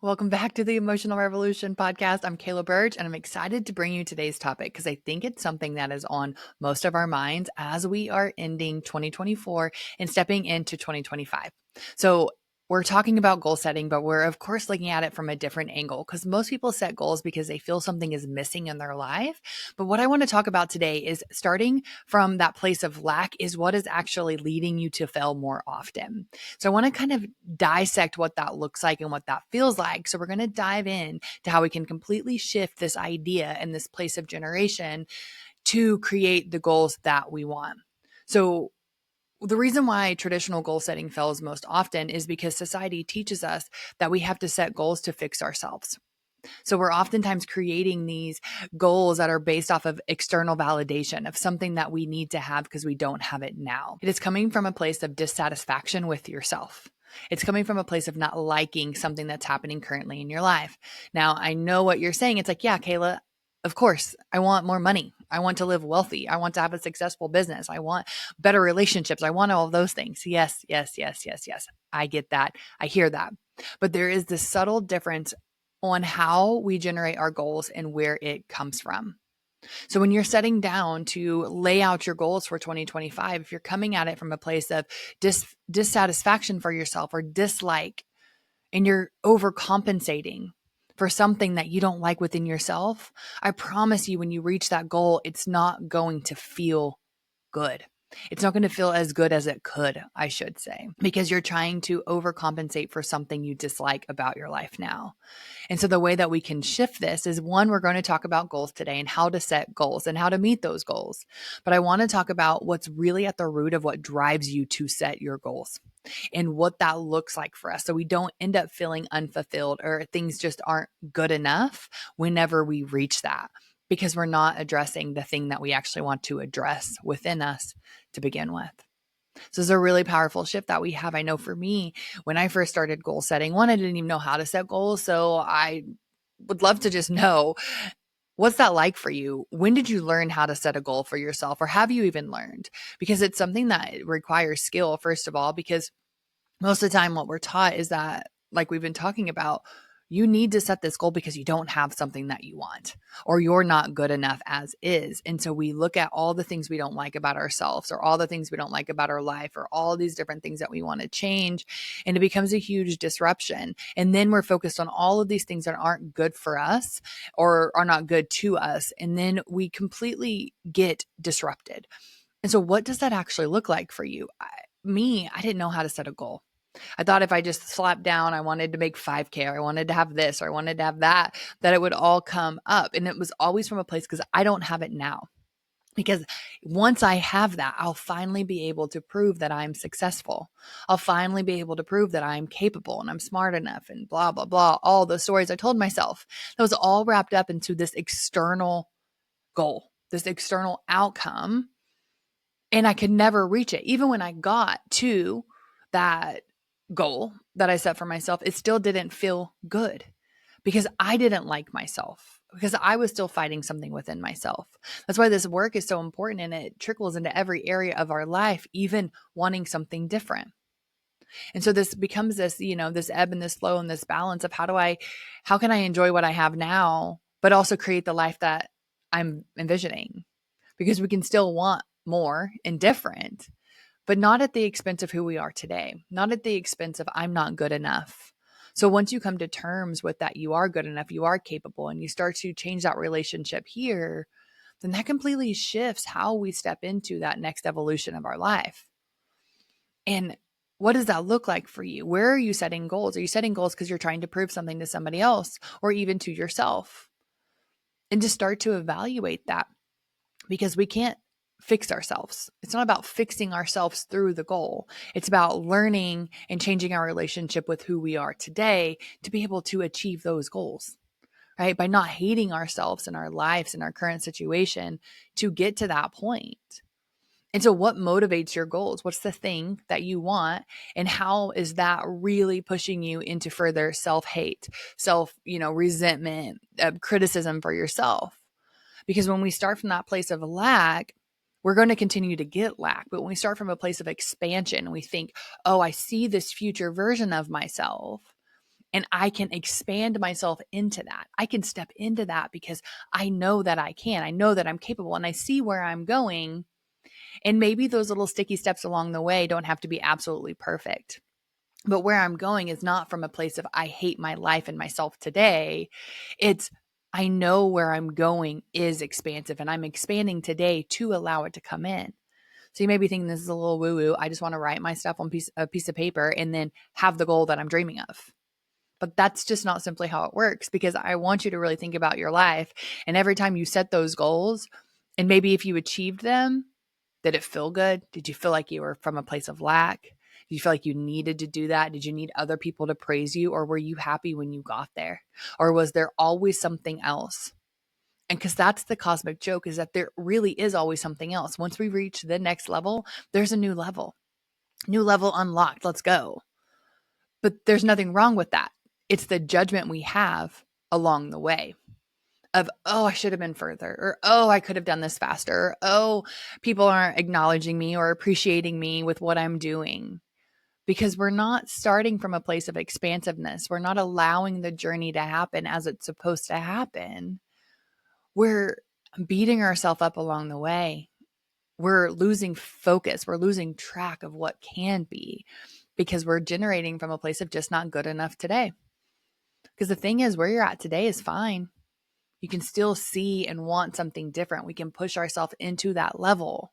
Welcome back to the Emotional Revolution podcast. I'm Kayla Burch, and I'm excited to bring you today's topic because I think it's something that is on most of our minds as we are ending 2024 and stepping into 2025. So, we're talking about goal setting, but we're of course looking at it from a different angle because most people set goals because they feel something is missing in their life. But what I want to talk about today is starting from that place of lack is what is actually leading you to fail more often. So I want to kind of dissect what that looks like and what that feels like. So we're going to dive in to how we can completely shift this idea and this place of generation to create the goals that we want. So the reason why traditional goal setting fails most often is because society teaches us that we have to set goals to fix ourselves. So we're oftentimes creating these goals that are based off of external validation of something that we need to have because we don't have it now. It is coming from a place of dissatisfaction with yourself. It's coming from a place of not liking something that's happening currently in your life. Now, I know what you're saying. It's like, yeah, Kayla, of course, I want more money. I want to live wealthy. I want to have a successful business. I want better relationships. I want all of those things. Yes, yes, yes, yes, yes. I get that. I hear that. But there is this subtle difference on how we generate our goals and where it comes from. So when you're setting down to lay out your goals for 2025, if you're coming at it from a place of dissatisfaction for yourself or dislike, and you're overcompensating for something that you don't like within yourself, I promise you when you reach that goal, it's not going to feel good. It's not going to feel as good as it could, I should say, because you're trying to overcompensate for something you dislike about your life now. And so the way that we can shift this is one, we're going to talk about goals today and how to set goals and how to meet those goals. But I want to talk about what's really at the root of what drives you to set your goals and what that looks like for us. So we don't end up feeling unfulfilled or things just aren't good enough whenever we reach that, because we're not addressing the thing that we actually want to address within us to begin with. So it's a really powerful shift that we have. I know for me, when I first started goal setting, one, I didn't even know how to set goals. So I would love to just know, what's that like for you? When did you learn how to set a goal for yourself, or have you even learned? Because it's something that requires skill, first of all, because most of the time what we're taught is that, like we've been talking about, you need to set this goal because you don't have something that you want or you're not good enough as is. And so we look at all the things we don't like about ourselves or all the things we don't like about our life or all these different things that we want to change. And it becomes a huge disruption. And then we're focused on all of these things that aren't good for us or are not good to us. And then we completely get disrupted. And so what does that actually look like for you? I didn't know how to set a goal. I thought if I just slapped down, I wanted to make 5K, or I wanted to have this, or I wanted to have that, that it would all come up. And it was always from a place because I don't have it now. Because once I have that, I'll finally be able to prove that I'm successful. I'll finally be able to prove that I'm capable and I'm smart enough and blah, blah, blah. All the stories I told myself. That was all wrapped up into this external goal, this external outcome. And I could never reach it. Even when I got to that goal that I set for myself, it still didn't feel good because I didn't like myself, because I was still fighting something within myself. That's why this work is so important, and it trickles into every area of our life, even wanting something different. And so this becomes this, this ebb and this flow and this balance of how can I enjoy what I have now, but also create the life that I'm envisioning, because we can still want more and different, but not at the expense of who we are today, not at the expense of I'm not good enough. So once you come to terms with that, you are good enough, you are capable, and you start to change that relationship here, then that completely shifts how we step into that next evolution of our life. And what does that look like for you? Where are you setting goals? Are you setting goals because you're trying to prove something to somebody else or even to yourself? And just start to evaluate that, because we can't fix ourselves. It's not about fixing ourselves through the goal. It's about learning and changing our relationship with who we are today to be able to achieve those goals, right? By not hating ourselves and our lives and our current situation to get to that point. And so what motivates your goals? What's the thing that you want? And how is that really pushing you into further self-hate, resentment, criticism for yourself? Because when we start from that place of lack, we're going to continue to get lack. But when we start from a place of expansion, we think, oh, I see this future version of myself. And I can expand myself into that. I can step into that because I know that I can. I know that I'm capable and I see where I'm going. And maybe those little sticky steps along the way don't have to be absolutely perfect. But where I'm going is not from a place of I hate my life and myself today. It's I know where I'm going is expansive and I'm expanding today to allow it to come in. So you may be thinking this is a little woo woo. I just want to write my stuff on a piece of paper and then have the goal that I'm dreaming of. But that's just not simply how it works, because I want you to really think about your life. And every time you set those goals, and maybe if you achieved them, did it feel good? Did you feel like you were from a place of lack? Did you feel like you needed to do that? Did you need other people to praise you? Or were you happy when you got there? Or was there always something else? And because that's the cosmic joke, is that there really is always something else. Once we reach the next level, there's a new level unlocked. Let's go. But there's nothing wrong with that. It's the judgment we have along the way of, oh, I should have been further, or, oh, I could have done this faster, or, oh, people aren't acknowledging me or appreciating me with what I'm doing. Because we're not starting from a place of expansiveness. We're not allowing the journey to happen as it's supposed to happen. We're beating ourselves up along the way. We're losing focus. We're losing track of what can be because we're generating from a place of just not good enough today. Because the thing is, where you're at today is fine. You can still see and want something different. We can push ourselves into that level.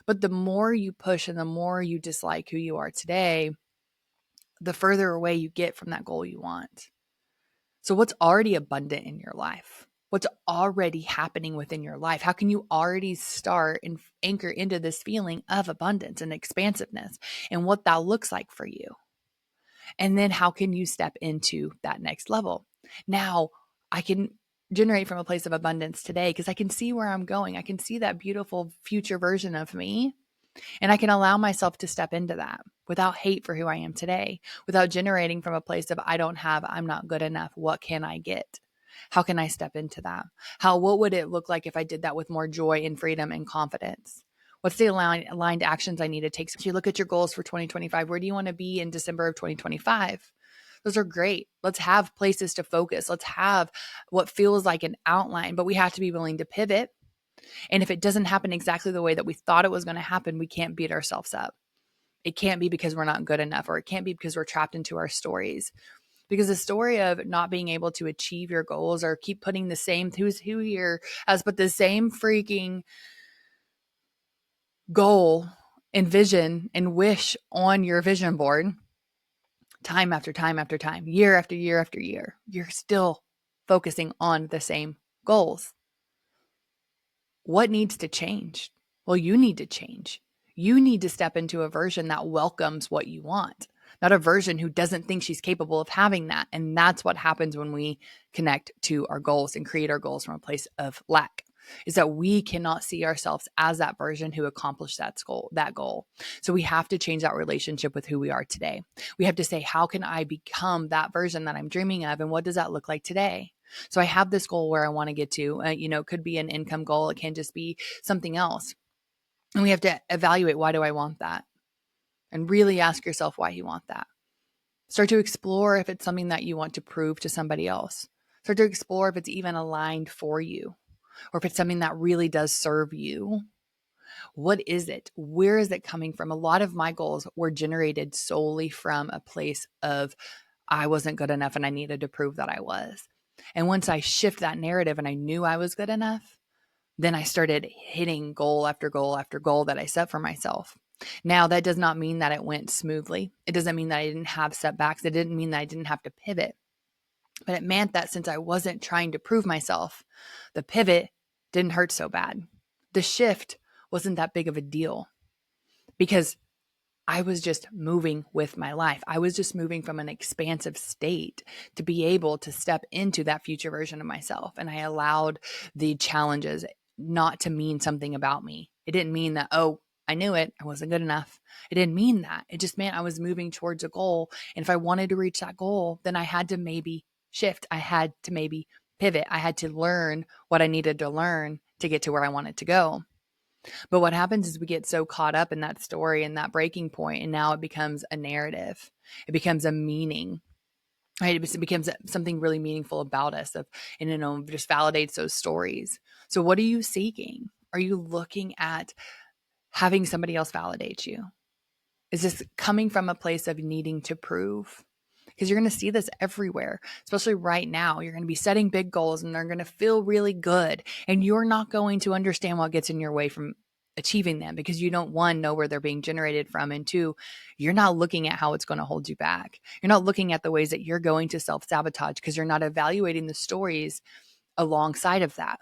But the more you push and the more you dislike who you are today, the further away you get from that goal you want. So what's already abundant in your life? What's already happening within your life? How can you already start and anchor into this feeling of abundance and expansiveness and what that looks like for you? And then how can you step into that next level? Now, I can generate from a place of abundance today because I can see where I'm going. I can see that beautiful future version of me. And I can allow myself to step into that without hate for who I am today, without generating from a place of I don't have, I'm not good enough. What can I get? How can I step into that? What would it look like if I did that with more joy and freedom and confidence? What's the aligned actions I need to take? So you look at your goals for 2025. Where do you want to be in December of 2025? Those are great. Let's have places to focus. Let's have what feels like an outline, but we have to be willing to pivot. And if it doesn't happen exactly the way that we thought it was going to happen, we can't beat ourselves up. It can't be because we're not good enough, or it can't be because we're trapped into our stories. Because the story of not being able to achieve your goals or keep putting the same, who here has put the same freaking goal and vision and wish on your vision board time after time after time, year after year after year, you're still focusing on the same goals. What needs to change? Well, you need to change. You need to step into a version that welcomes what you want, not a version who doesn't think she's capable of having that. And that's what happens when we connect to our goals and create our goals from a place of lack, is that we cannot see ourselves as that version who accomplished that goal. So we have to change that relationship with who we are today. We have to say, how can I become that version that I'm dreaming of? And what does that look like today? So I have this goal where I want to get to, it could be an income goal. It can just be something else. And we have to evaluate, why do I want that? And really ask yourself why you want that. Start to explore if it's something that you want to prove to somebody else. Start to explore if it's even aligned for you, or if it's something that really does serve you. What is it? Where is it coming from? A lot of my goals were generated solely from a place of I wasn't good enough and I needed to prove that I was. And once I shift that narrative and I knew I was good enough, then I started hitting goal after goal after goal that I set for myself. Now, that does not mean that it went smoothly. It doesn't mean that I didn't have setbacks. It didn't mean that I didn't have to pivot. But it meant that since I wasn't trying to prove myself, the pivot didn't hurt so bad. The shift wasn't that big of a deal because I was just moving with my life. I was just moving from an expansive state to be able to step into that future version of myself. And I allowed the challenges not to mean something about me. It didn't mean that, oh, I knew it, I wasn't good enough. It didn't mean that. It just meant I was moving towards a goal. And if I wanted to reach that goal, then I had to maybe shift. I had to maybe pivot. I had to learn what I needed to learn to get to where I wanted to go. But what happens is we get so caught up in that story and that breaking point, and now it becomes a narrative. It becomes a meaning. right? It becomes something really meaningful about us and just validates those stories. So what are you seeking? Are you looking at having somebody else validate you? Is this coming from a place of needing to prove? Because you're going to see this everywhere, especially right now. You're going to be setting big goals and they're going to feel really good. And you're not going to understand what gets in your way from achieving them because you don't, one, know where they're being generated from. And two, you're not looking at how it's going to hold you back. You're not looking at the ways that you're going to self-sabotage because you're not evaluating the stories alongside of that.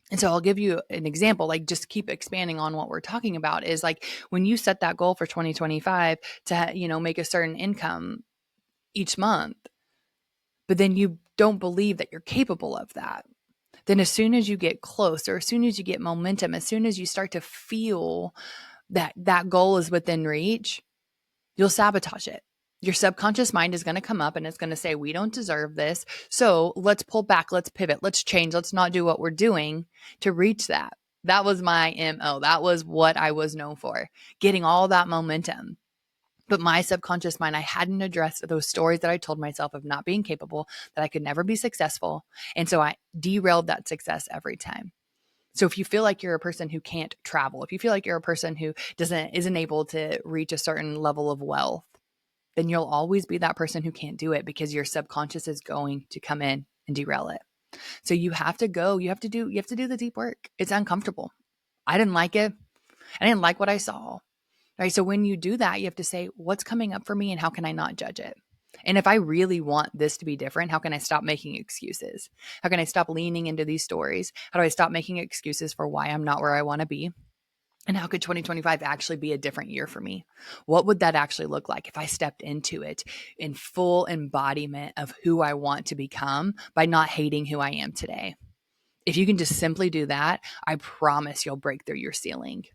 And so I'll give you an example, like just keep expanding on what we're talking about is like when you set that goal for 2025 to, make a certain income each month, but then you don't believe that you're capable of that. Then as soon as you get close or as soon as you get momentum, as soon as you start to feel that that goal is within reach, you'll sabotage it. Your subconscious mind is going to come up and it's going to say, we don't deserve this. So let's pull back. Let's pivot. Let's change. Let's not do what we're doing to reach that. That was my MO. That was what I was known for, getting all that momentum. But my subconscious mind, I hadn't addressed those stories that I told myself of not being capable, that I could never be successful. And so I derailed that success every time. So if you feel like you're a person who can't travel, if you feel like you're a person who isn't able to reach a certain level of wealth, then you'll always be that person who can't do it because your subconscious is going to come in and derail it. So you have to do the deep work. It's uncomfortable. I didn't like it. I didn't like what I saw. Right? So when you do that, you have to say, what's coming up for me and how can I not judge it? And if I really want this to be different, how can I stop making excuses? How can I stop leaning into these stories? How do I stop making excuses for why I'm not where I want to be? And how could 2025 actually be a different year for me? What would that actually look like if I stepped into it in full embodiment of who I want to become by not hating who I am today? If you can just simply do that, I promise you'll break through your ceiling.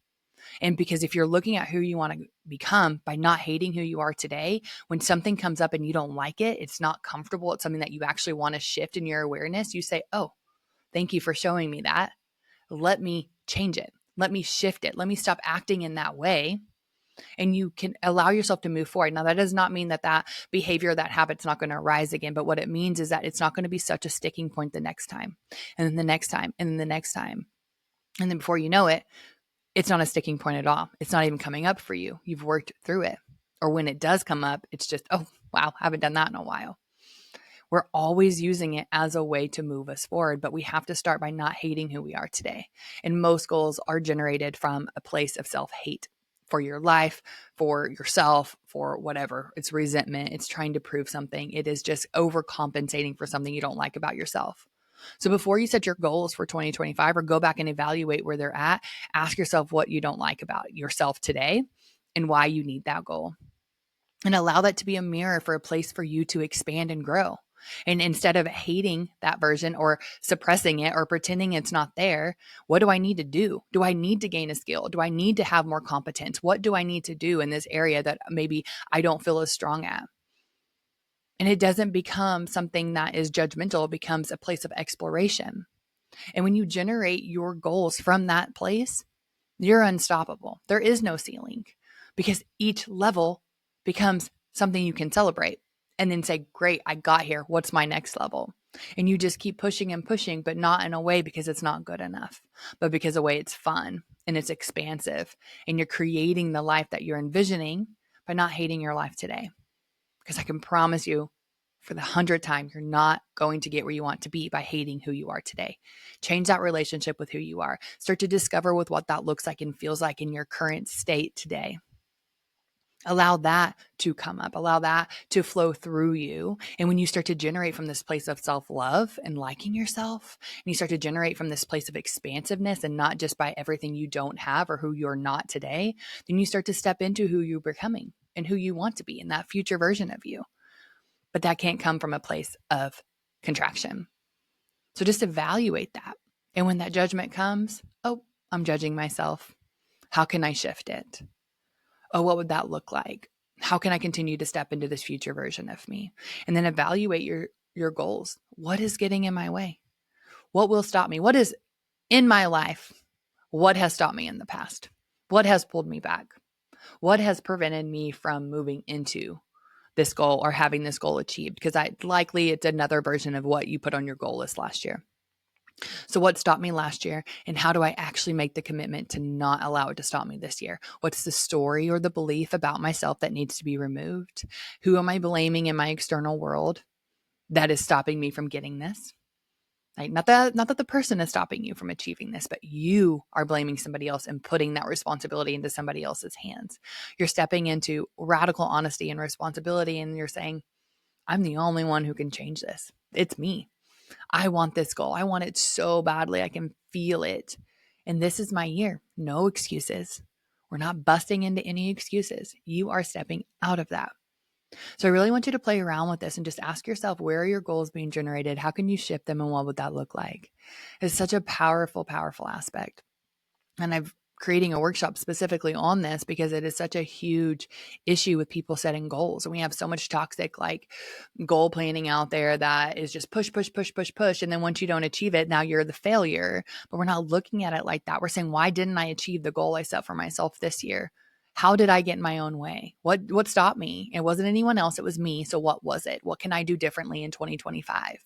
And because if you're looking at who you want to become by not hating who you are today, when something comes up and you don't like it, it's not comfortable, it's something that you actually want to shift in your awareness, you say, oh, thank you for showing me that. Let me change it. Let me shift it. Let me stop acting in that way. And you can allow yourself to move forward. Now, that does not mean that that behavior, that habit's not going to arise again. But what it means is that it's not going to be such a sticking point the next time, and then the next time, and then the next time. And then before you know it, it's not a sticking point at all. It's not even coming up for you. You've worked through it. Or when it does come up, it's just, oh, wow, I haven't done that in a while. We're always using it as a way to move us forward, but we have to start by not hating who we are today. And most goals are generated from a place of self-hate for your life, for yourself, for whatever. It's resentment. It's trying to prove something. It is just overcompensating for something you don't like about yourself. So before you set your goals for 2025 or go back and evaluate where they're at, ask yourself what you don't like about yourself today and why you need that goal. And allow that to be a mirror for a place for you to expand and grow. And instead of hating that version or suppressing it or pretending it's not there, what do I need to do? Do I need to gain a skill? Do I need to have more competence? What do I need to do in this area that maybe I don't feel as strong at? And it doesn't become something that is judgmental. It becomes a place of exploration. And when you generate your goals from that place, you're unstoppable. There is no ceiling because each level becomes something you can celebrate and then say, great, I got here. What's my next level? And you just keep pushing and pushing, but not in a way because it's not good enough, but because a way it's fun and it's expansive and you're creating the life that you're envisioning by not hating your life today. Because I can promise you for the 100th time, you're not going to get where you want to be by hating who you are today. Change that relationship with who you are. Start to discover with what that looks like and feels like in your current state today. Allow that to come up. Allow that to flow through you. And when you start to generate from this place of self-love and liking yourself, and you start to generate from this place of expansiveness and not just by everything you don't have or who you're not today, then you start to step into who you're becoming and who you want to be in that future version of you. But that can't come from a place of contraction. So just evaluate that. And when that judgment comes, oh, I'm judging myself. How can I shift it? Oh, what would that look like? How can I continue to step into this future version of me? And then evaluate your goals. What is getting in my way? What will stop me? What is in my life? What has stopped me in the past? What has pulled me back? What has prevented me from moving into this goal or having this goal achieved, because likely it's another version of what you put on your goal list last year. So what stopped me last year, and how do I actually make the commitment to not allow it to stop me this year? What's the story or the belief about myself that needs to be removed? Who am I blaming in my external world that is stopping me from getting this? Like, not that the person is stopping you from achieving this, but you are blaming somebody else and putting that responsibility into somebody else's hands. You're stepping into radical honesty and responsibility, and you're saying, I'm the only one who can change this. It's me. I want this goal. I want it so badly. I can feel it. And this is my year. No excuses. We're not busting into any excuses. You are stepping out of that. So I really want you to play around with this and just ask yourself, where are your goals being generated? How can you shift them, and what would that look like? It's such a powerful, powerful aspect. And I'm creating a workshop specifically on this because it is such a huge issue with people setting goals. And we have so much toxic goal planning out there that is just push, push, push, push, push. And then once you don't achieve it, now you're the failure. But we're not looking at it like that. We're saying, why didn't I achieve the goal I set for myself this year? How did I get in my own way? What stopped me? It wasn't anyone else. It was me. So what was it? What can I do differently in 2025?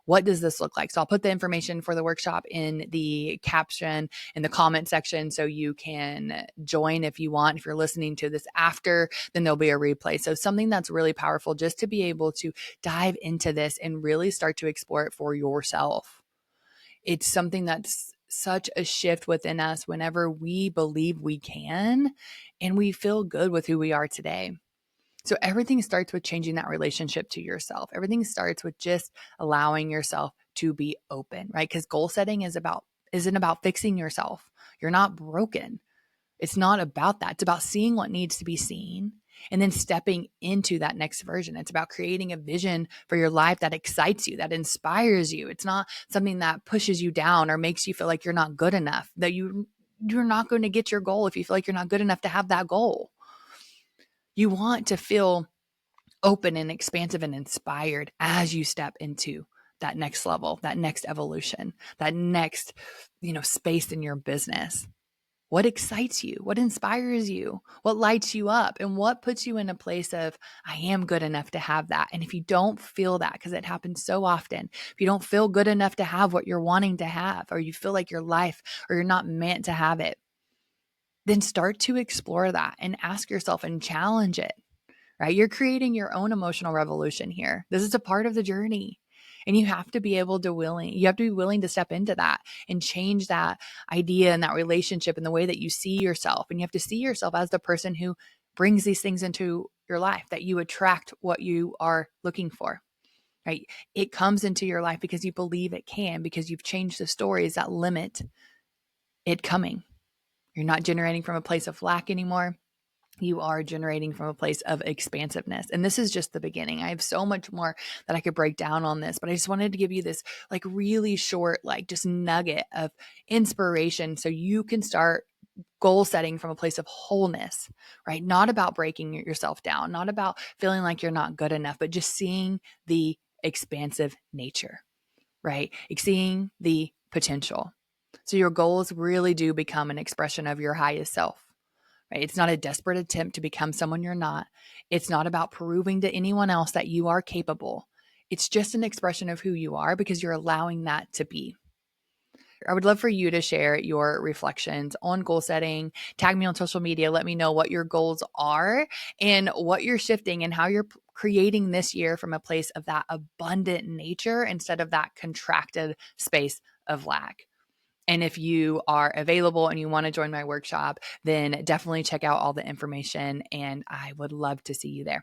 What does this look like? So I'll put the information for the workshop in the caption in the comment section, so you can join if you want. If you're listening to this after, then there'll be a replay. So something that's really powerful, just to be able to dive into this and really start to explore it for yourself. It's something that's such a shift within us whenever we believe we can and we feel good with who we are today. So everything starts with changing that relationship to yourself. Everything starts with just allowing yourself to be open, right? Because goal setting isn't about fixing yourself. You're not broken. It's not about that. It's about seeing what needs to be seen and then stepping into that next version. It's about creating a vision for your life that excites you, that inspires you. It's not something that pushes you down or makes you feel like you're not good enough, that you're not going to get your goal if you feel like you're not good enough to have that goal. You want to feel open and expansive and inspired as you step into that next level, that next evolution, that next, space in your business. What excites you? What inspires you? What lights you up? And what puts you in a place of, I am good enough to have that? And if you don't feel that, because it happens so often, if you don't feel good enough to have what you're wanting to have, or you feel like your life, or you're not meant to have it, then start to explore that and ask yourself and challenge it, right? You're creating your own emotional revolution here. This is a part of the journey. And you have to be willing to step into that and change that idea and that relationship and the way that you see yourself. And you have to see yourself as the person who brings these things into your life, that you attract what you are looking for, right? It comes into your life because you believe it can, because you've changed the stories that limit it coming. You're not generating from a place of lack anymore. You are generating from a place of expansiveness. And this is just the beginning. I have so much more that I could break down on this, but I just wanted to give you this really short, just nugget of inspiration so you can start goal setting from a place of wholeness, right? Not about breaking yourself down, not about feeling like you're not good enough, but just seeing the expansive nature, right? Seeing the potential. So your goals really do become an expression of your highest self. Right? It's not a desperate attempt to become someone you're not. It's not about proving to anyone else that you are capable. It's just an expression of who you are because you're allowing that to be. I would love for you to share your reflections on goal setting. Tag me on social media. Let me know what your goals are and what you're shifting and how you're creating this year from a place of that abundant nature instead of that contracted space of lack. And if you are available and you want to join my workshop, then definitely check out all the information, and I would love to see you there.